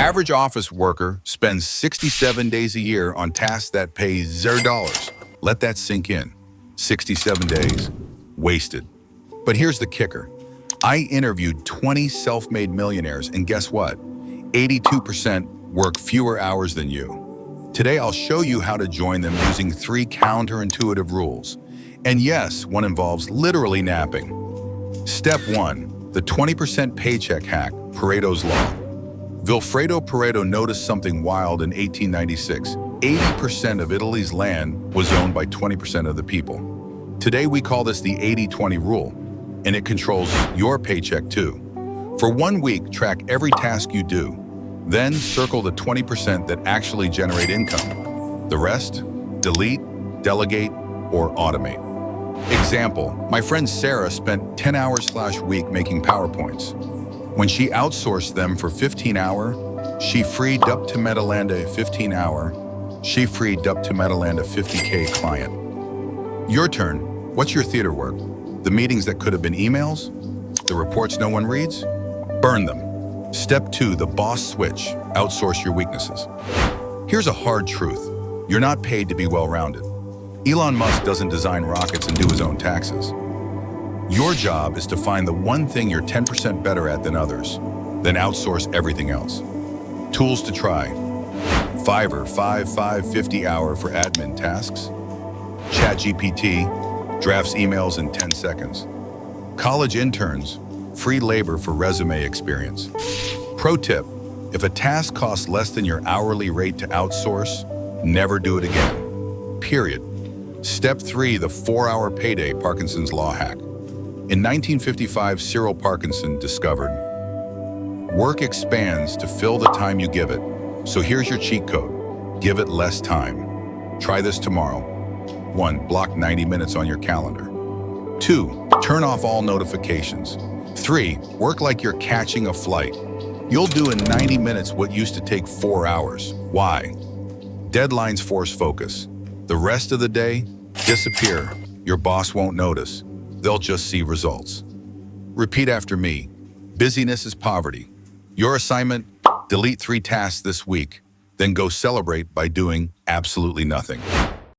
average office worker spends 67 days a year on tasks that pay $0. Let that sink in. 67 days, wasted. But here's the kicker. I interviewed 20 self-made millionaires, and guess what? 82% work fewer hours than you. Today, I'll show you how to join them using 3 counterintuitive rules. And yes, one involves literally napping. Step 1, the 20% paycheck hack, Pareto's Law. Vilfredo Pareto noticed something wild in 1896. 80% of Italy's land was owned by 20% of the people. Today, we call this the 80-20 rule, and it controls your paycheck too. For 1 week, track every task you do. Then circle the 20% that actually generate income. The rest, delete, delegate, or automate. Example, my friend Sarah spent 10 hours/week making PowerPoints. When she outsourced them for 15 hours, she freed up to Metalanda 15 hour. She freed up to Metalanda 50K client. Your turn. What's your theater work? The meetings that could have been emails? The reports no one reads? Burn them. Step 2, the boss switch. Outsource your weaknesses. Here's a hard truth. You're not paid to be well-rounded. Elon Musk doesn't design rockets and do his own taxes. Your job is to find the one thing you're 10% better at than others, then outsource everything else. Tools to try. Fiverr, 50 hour for admin tasks. ChatGPT, drafts emails in 10 seconds. College interns, free labor for resume experience. Pro tip, if a task costs less than your hourly rate to outsource, never do it again. Period. Step 3, the 4-hour payday Parkinson's Law hack. In 1955, Cyril Parkinson discovered, work expands to fill the time you give it. So here's your cheat code. Give it less time. Try this tomorrow. 1, block 90 minutes on your calendar. 2, turn off all notifications. 3, work like you're catching a flight. You'll do in 90 minutes what used to take 4 hours. Why? Deadlines force focus. The rest of the day, disappear. Your boss won't notice. They'll just see results. Repeat after me. Busyness is poverty. Your assignment, delete 3 tasks this week, then go celebrate by doing absolutely nothing.